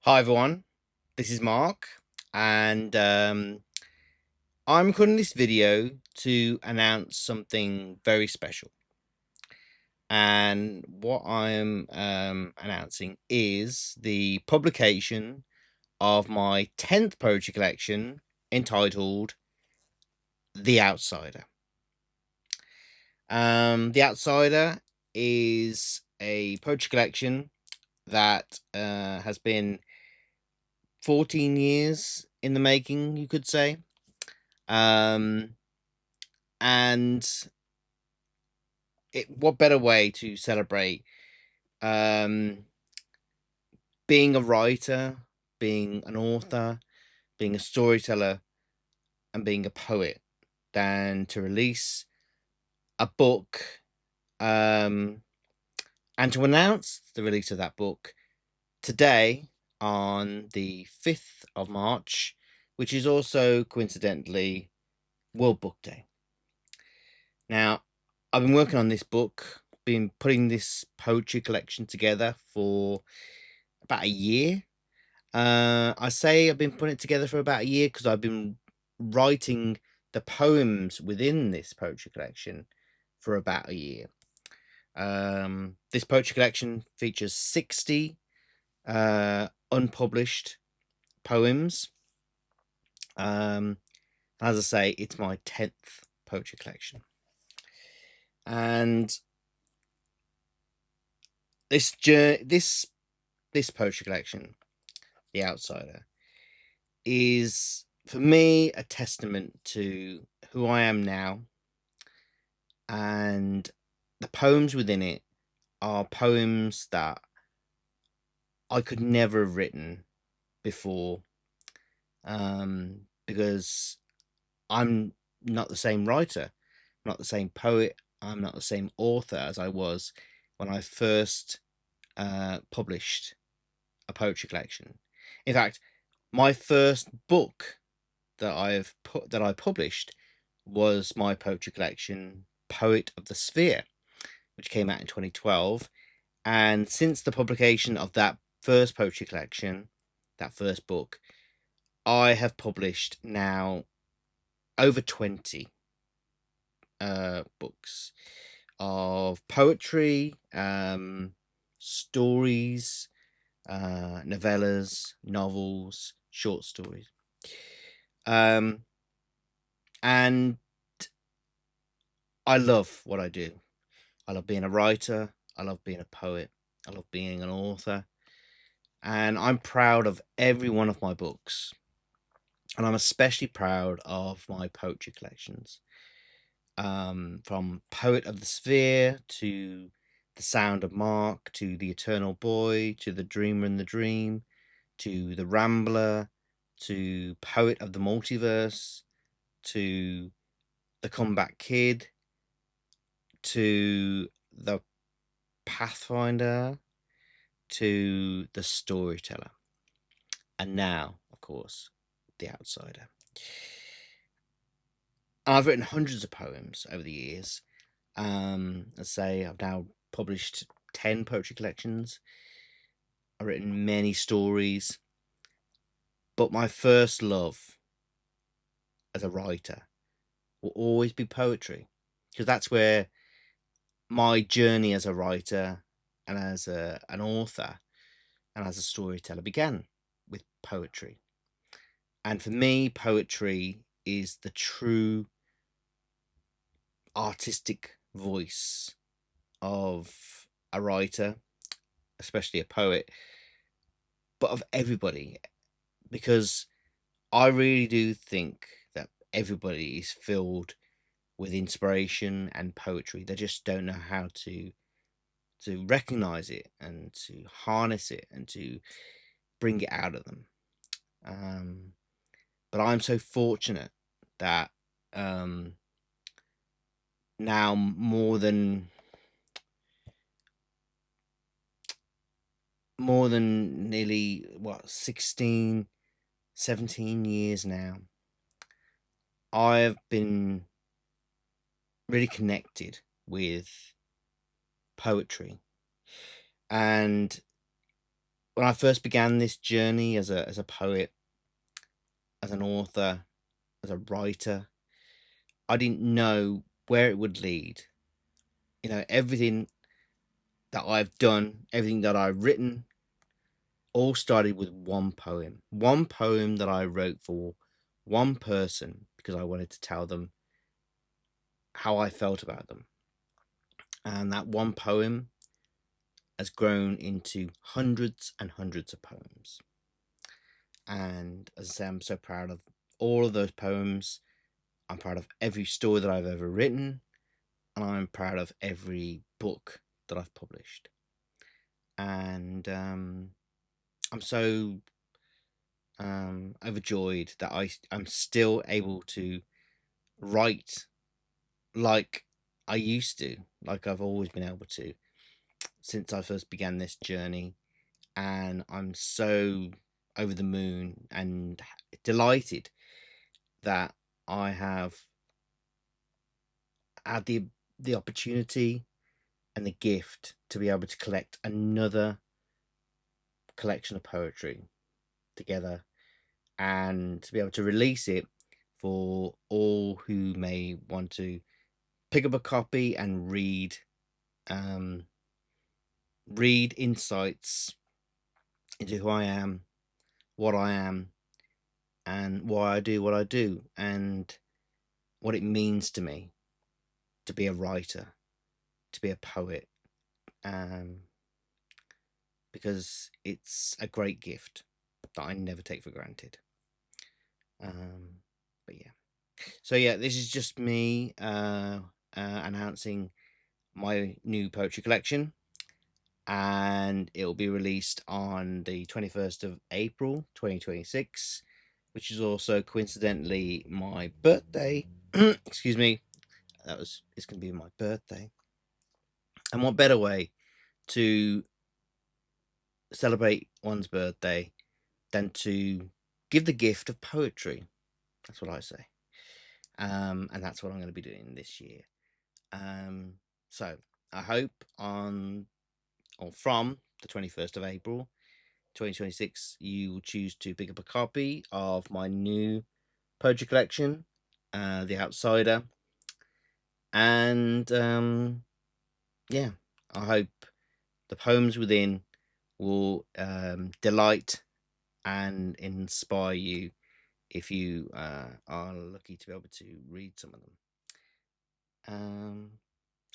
Hi everyone, this is Mark, and I'm recording this video to announce something very special. And what I'm announcing is the publication of my 10th poetry collection entitled The Outsider. The Outsider is a poetry collection that has been 14 years in the making, you could say. Um, and what better way to celebrate um, being a writer, being an author, being a storyteller, and being a poet than to release a book um, and to announce the release of that book today on the 5th of March, which is also coincidentally World Book Day. Now, I've been working on this book, been putting this poetry collection together for about a year. I say I've been putting it together for about a year because I've been writing the poems within this poetry collection for about a year. This poetry collection features 60 unpublished poems. As I say, it's my 10th poetry collection. And this poetry collection, The Outsider, is for me a testament to who I am now, and the poems within it are poems that I could never have written before, because I'm not the same writer, not the same poet, I'm not the same author as I was when I first published a poetry collection. In fact, my first book that I published was my poetry collection, Poet of the Sphere, which came out in 2012. And since the publication of that first poetry collection, that first book, I have published now over 20 books of poetry, stories, novellas, novels, short stories. Um, and I love what I do. I love being a writer. I love being a poet. I love being an author. And I'm proud of every one of my books. And I'm especially proud of my poetry collections. From Poet of the Sphere to The Sound of Mark to The Eternal Boy to The Dreamer in the Dream to The Rambler to Poet of the Multiverse to The Comeback Kid to The Pathfinder to The Storyteller. And now, of course, The Outsider. And I've written hundreds of poems over the years. Let's say I've now published 10 poetry collections. I've written many stories. But my first love as a writer will always be poetry. Because that's where my journey as a writer and as an author and as a storyteller began, with poetry. And for me, poetry is the true artistic voice of a writer, especially a poet, but of everybody. Because I really do think that everybody is filled with inspiration and poetry. They just don't know how to recognize it and to harness it and to bring it out of them. Um, but I'm so fortunate that um, now more than nearly 16, 17 years now, I've been really connected with poetry. And when I first began this journey as a poet, as an author, as a writer, I didn't know where it would lead. You know, everything that I've done, everything that I've written, all started with one poem that I wrote for one person because I wanted to tell them how I felt about them. And that one poem has grown into hundreds and hundreds of poems. And as I say, I'm so proud of all of those poems. I'm proud of every story that I've ever written, and I'm proud of every book that I've published. And I'm so overjoyed that I'm still able to write like I used to, like I've always been able to since I first began this journey. And I'm so over the moon and delighted that I have had the opportunity and the gift to be able to collect another collection of poetry together and to be able to release it for all who may want to pick up a copy and read insights into who I am, what I am, and why I do what I do, and what it means to me to be a writer, to be a poet, because it's a great gift that I never take for granted. But yeah, so yeah, this is just me announcing my new poetry collection, and it will be released on the 21st of April 2026, which is also coincidentally my birthday. Excuse me, it's going to be my birthday, and what better way to celebrate one's birthday than to give the gift of poetry? That's what I say. And that's what I'm going to be doing this year. So I hope from the 21st of April 2026, you will choose to pick up a copy of my new poetry collection, The Outsider. And yeah, I hope the poems within will delight and inspire you if you are lucky to be able to read some of them.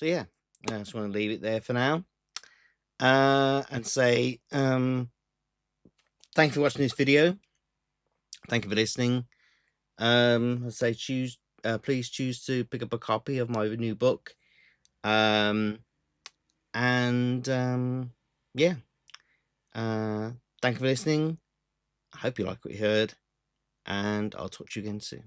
So yeah, I just want to leave it there for now and say thank you for watching this video. Thank you for listening. I say please choose to pick up a copy of my new book. And yeah, thank you for listening. I hope you like what you heard, and I'll talk to you again soon.